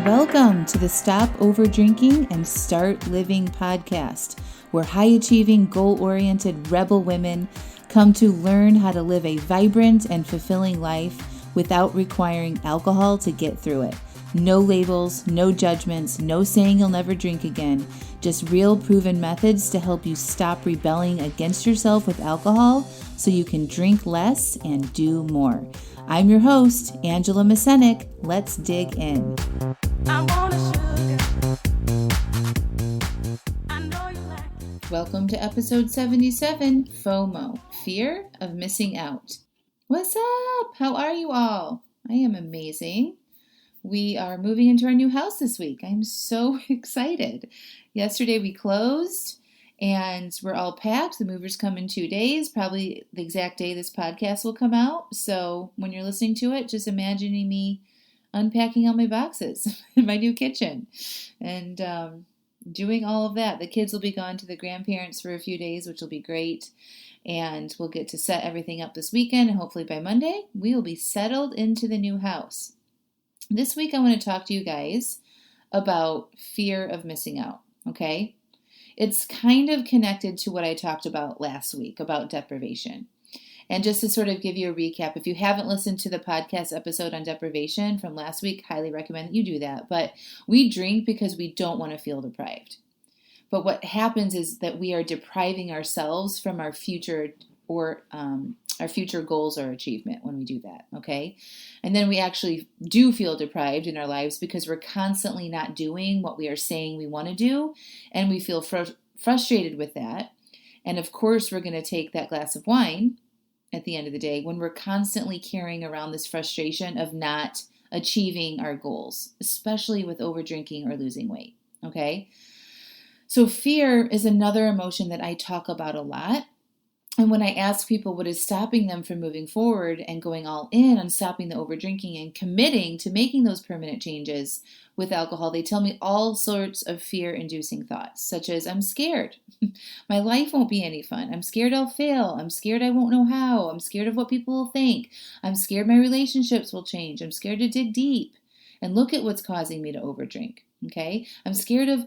Welcome to the Stop Over Drinking and Start Living podcast, where high-achieving, goal-oriented rebel women come to learn how to live a vibrant and fulfilling life without requiring alcohol to get through it. No labels, no judgments, no saying you'll never drink again. Just real proven methods to help you stop rebelling against yourself with alcohol so you can drink less and do more. I'm your host, Angela Mascenik. Let's dig in. Welcome to episode 77, FOMO, Fear of Missing Out. What's up? How are you all? I am amazing. We are moving into our new house this week. I'm so excited. Yesterday we closed and we're all packed. The movers come in 2 days, probably the exact day this podcast will come out. So when you're listening to it, just imagining me unpacking all my boxes in my new kitchen and doing all of that. The kids will be gone to the grandparents for a few days, which will be great. And we'll get to set everything up this weekend. And hopefully by Monday, we will be settled into the new house. This week, I want to talk to you guys about fear of missing out, okay? It's kind of connected to what I talked about last week about deprivation. And just to sort of give you a recap, if you haven't listened to the podcast episode on deprivation from last week, highly recommend that you do that. But we drink because we don't want to feel deprived. But what happens is that we are depriving ourselves from our future or our future goals or achievement when we do that, okay? And then we actually do feel deprived in our lives because we're constantly not doing what we are saying we want to do, and we feel frustrated with that. And of course, we're going to take that glass of wine at the end of the day when we're constantly carrying around this frustration of not achieving our goals, especially with over drinking or losing weight, okay? So fear is another emotion that I talk about a lot. And when I ask people what is stopping them from moving forward and going all in on stopping the over drinking and committing to making those permanent changes with alcohol, they tell me all sorts of fear-inducing thoughts, such as, I'm scared. My life won't be any fun. I'm scared I'll fail. I'm scared I won't know how. I'm scared of what people will think. I'm scared my relationships will change. I'm scared to dig deep. And look at what's causing me to overdrink, okay? I'm scared of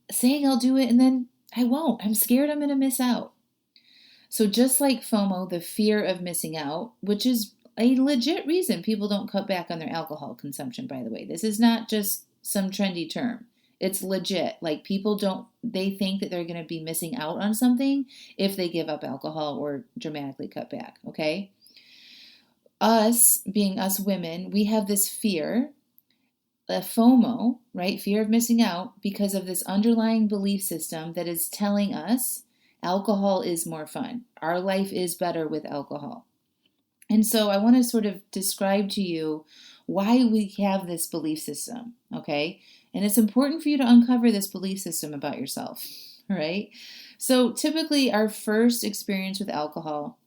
saying I'll do it and then I won't. I'm scared I'm going to miss out. So just like FOMO, the fear of missing out, which is a legit reason people don't cut back on their alcohol consumption, by the way. This is not just some trendy term. It's legit. Like they think that they're going to be missing out on something if they give up alcohol or dramatically cut back, okay? Us, being us women, we have this fear, a FOMO, right? Fear of missing out because of this underlying belief system that is telling us alcohol is more fun. Our life is better with alcohol. And so I want to sort of describe to you why we have this belief system, okay? And it's important for you to uncover this belief system about yourself, all right? So typically our first experience with alcohol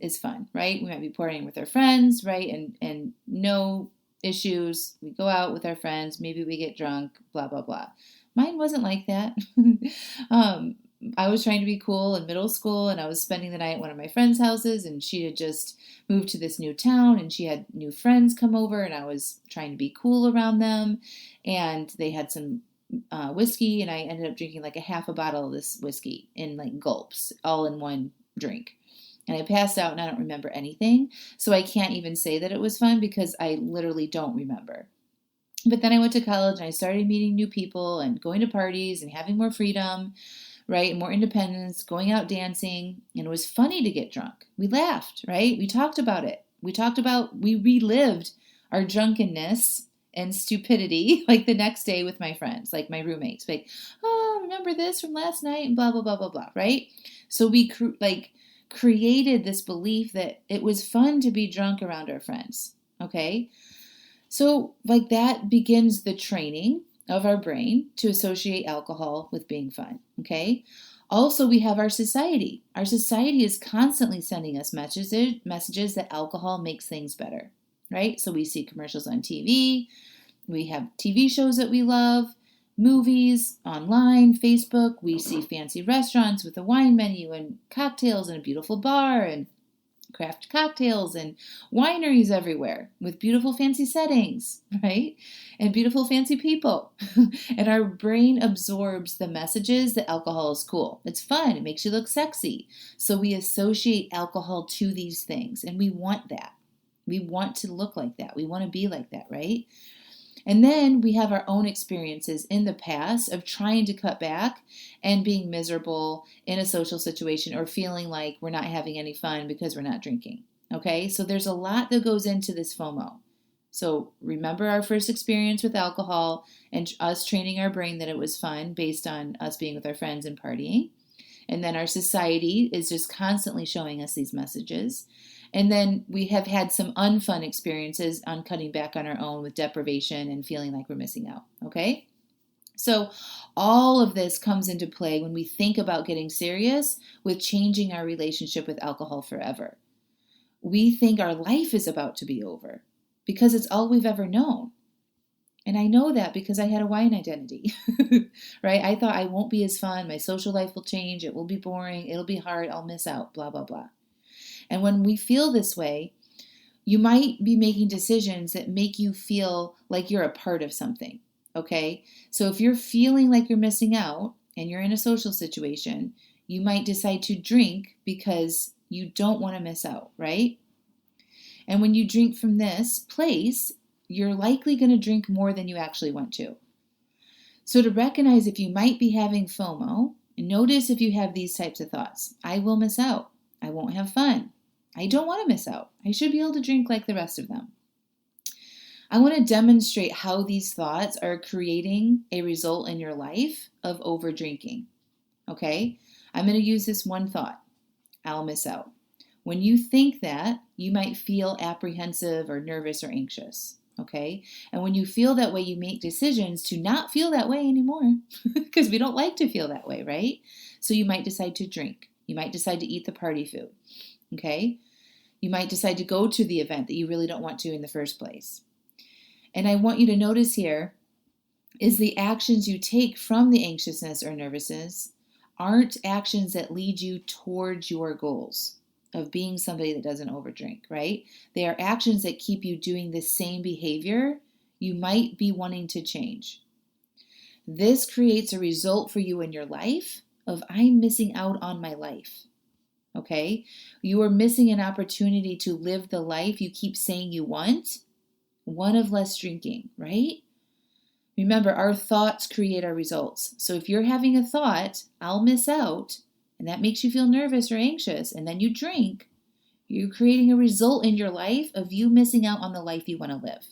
is fun, right? We might be partying with our friends, right? And no issues. We go out with our friends. Maybe we get drunk, blah, blah, blah. Mine wasn't like that. I was trying to be cool in middle school, and I was spending the night at one of my friend's houses, and she had just moved to this new town, and she had new friends come over, and I was trying to be cool around them, and they had some whiskey, and I ended up drinking like a half a bottle of this whiskey in like gulps, all in one drink. And I passed out, and I don't remember anything, so I can't even say that it was fun because I literally don't remember. But then I went to college, and I started meeting new people and going to parties and having more freedom, right? More independence, going out dancing. And it was funny to get drunk. We laughed, right? We talked about it. We relived our drunkenness and stupidity like the next day with my friends, like my roommates. Like, oh, remember this from last night and blah, blah, blah, blah, blah, right? So we created this belief that it was fun to be drunk around our friends, okay? So like that begins the training of our brain to associate alcohol with being fun, okay? Also, we have our society. Our society is constantly sending us messages that alcohol makes things better, right? So we see commercials on TV. We have TV shows that we love, movies, online, Facebook. We see fancy restaurants with a wine menu and cocktails and a beautiful bar and craft cocktails and wineries everywhere with beautiful fancy settings, right? And beautiful fancy people. And our brain absorbs the messages that alcohol is cool. It's fun. It makes you look sexy. So we associate alcohol to these things, and we want that. We want to look like that. We want to be like that, right? And then we have our own experiences in the past of trying to cut back and being miserable in a social situation or feeling like we're not having any fun because we're not drinking. Okay, so there's a lot that goes into this FOMO. So remember our first experience with alcohol and us training our brain that it was fun based on us being with our friends and partying. And then our society is just constantly showing us these messages. And then we have had some unfun experiences on cutting back on our own with deprivation and feeling like we're missing out, okay? So all of this comes into play when we think about getting serious with changing our relationship with alcohol forever. We think our life is about to be over because it's all we've ever known. And I know that because I had a wine identity, right? I thought I won't be as fun. My social life will change. It will be boring. It'll be hard. I'll miss out, blah, blah, blah. And when we feel this way, you might be making decisions that make you feel like you're a part of something, okay? So if you're feeling like you're missing out and you're in a social situation, you might decide to drink because you don't want to miss out, right? And when you drink from this place, you're likely going to drink more than you actually want to. So to recognize if you might be having FOMO, notice if you have these types of thoughts. I will miss out. I won't have fun. I don't want to miss out. I should be able to drink like the rest of them. I want to demonstrate how these thoughts are creating a result in your life of over drinking. Okay? I'm going to use this one thought. I'll miss out. When you think that, you might feel apprehensive or nervous or anxious. Okay? And when you feel that way, you make decisions to not feel that way anymore because we don't like to feel that way, right? So you might decide to drink. You might decide to eat the party food. Okay? You might decide to go to the event that you really don't want to in the first place. And I want you to notice here is the actions you take from the anxiousness or nervousness aren't actions that lead you towards your goals of being somebody that doesn't overdrink, right? They are actions that keep you doing the same behavior you might be wanting to change. This creates a result for you in your life of I'm missing out on my life. Okay? You are missing an opportunity to live the life you keep saying you want, one of less drinking, right? Remember, our thoughts create our results. So if you're having a thought, I'll miss out, and that makes you feel nervous or anxious, and then you drink, you're creating a result in your life of you missing out on the life you want to live.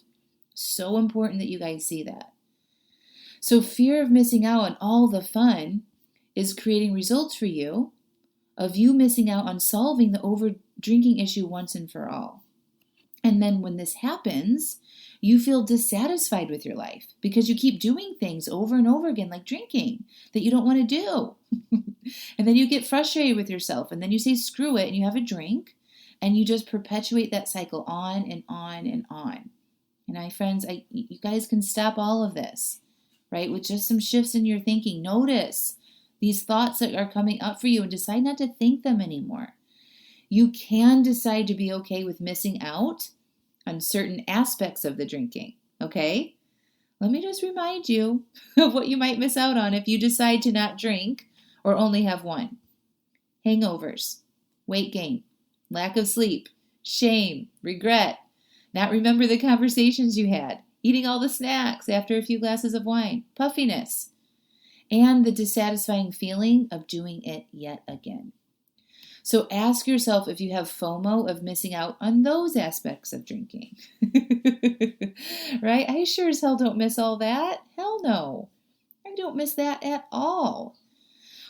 So important that you guys see that. So fear of missing out on all the fun is creating results for you of you missing out on solving the over drinking issue once and for all. And then when this happens, you feel dissatisfied with your life because you keep doing things over and over again, like drinking, that you don't want to do. And then you get frustrated with yourself, and then you say, screw it, and you have a drink, and you just perpetuate that cycle on and on and on. And my friends, you guys can stop all of this, right? With just some shifts in your thinking. Notice these thoughts that are coming up for you and decide not to think them anymore. You can decide to be okay with missing out on certain aspects of the drinking, okay? Let me just remind you of what you might miss out on if you decide to not drink or only have one. Hangovers, weight gain, lack of sleep, shame, regret, not remember the conversations you had, eating all the snacks after a few glasses of wine, puffiness, and the dissatisfying feeling of doing it yet again. So ask yourself if you have FOMO of missing out on those aspects of drinking. Right? I sure as hell don't miss all that. Hell no. I don't miss that at all.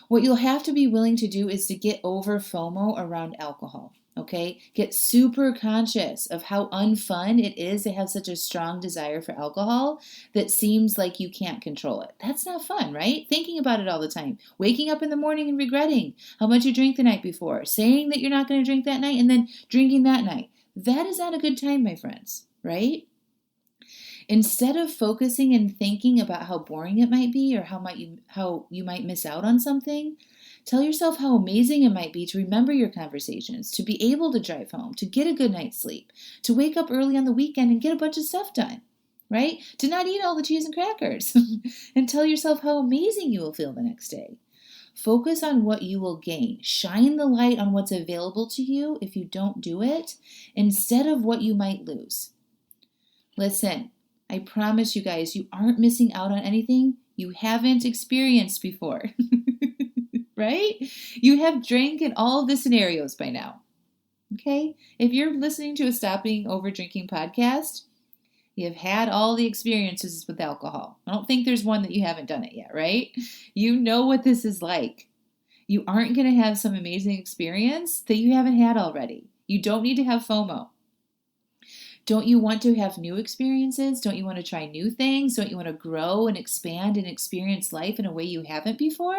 What you'll have to be willing to do is to get over FOMO around alcohol. Okay? Get super conscious of how unfun it is to have such a strong desire for alcohol that seems like you can't control it. That's not fun, right? Thinking about it all the time. Waking up in the morning and regretting how much you drank the night before. Saying that you're not going to drink that night and then drinking that night. That is not a good time, my friends, right? Instead of focusing and thinking about how boring it might be or how you might miss out on something, Tell yourself how amazing it might be to remember your conversations, to be able to drive home, to get a good night's sleep, to wake up early on the weekend and get a bunch of stuff done, right? To not eat all the cheese and crackers. And tell yourself how amazing you will feel the next day. Focus on what you will gain. Shine the light on what's available to you if you don't do it, instead of what you might lose. Listen, I promise you guys, you aren't missing out on anything you haven't experienced before. Right? You have drank in all of the scenarios by now. Okay? If you're listening to a Stopping Over Drinking podcast, you have had all the experiences with alcohol. I don't think there's one that you haven't done it yet, right? You know what this is like. You aren't going to have some amazing experience that you haven't had already. You don't need to have FOMO. Don't you want to have new experiences? Don't you want to try new things? Don't you want to grow and expand and experience life in a way you haven't before?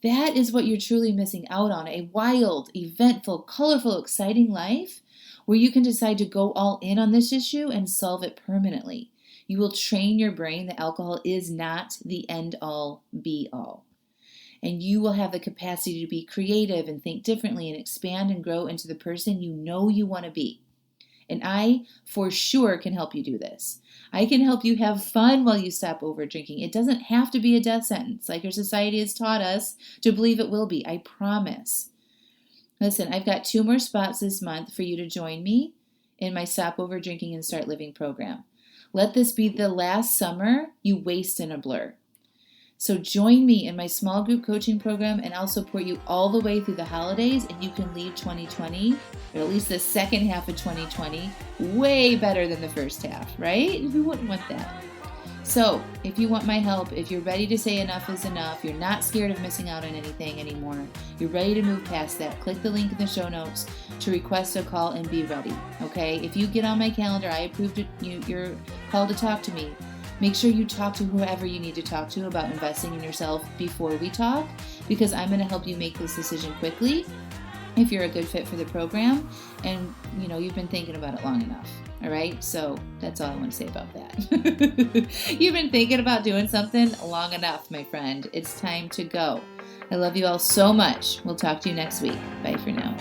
That is what you're truly missing out on, a wild, eventful, colorful, exciting life where you can decide to go all in on this issue and solve it permanently. You will train your brain that alcohol is not the end-all, be-all. And you will have the capacity to be creative and think differently and expand and grow into the person you know you want to be. And I, for sure, can help you do this. I can help you have fun while you stop over drinking. It doesn't have to be a death sentence like our society has taught us to believe it will be. I promise. Listen, I've got 2 more spots this month for you to join me in my Stop Over Drinking and Start Living program. Let this be the last summer you waste in a blur. So join me in my small group coaching program, and I'll support you all the way through the holidays, and you can leave 2020, or at least the second half of 2020, way better than the first half, right? Who wouldn't want that? So if you want my help, if you're ready to say enough is enough, you're not scared of missing out on anything anymore, you're ready to move past that, click the link in the show notes to request a call and be ready, okay? If you get on my calendar, I approved your call to talk to me. Make sure you talk to whoever you need to talk to about investing in yourself before we talk, because I'm going to help you make this decision quickly if you're a good fit for the program and you've been thinking about it long enough. All right, so that's all I want to say about that. You've been thinking about doing something long enough, my friend. It's time to go. I love you all so much. We'll talk to you next week. Bye for now.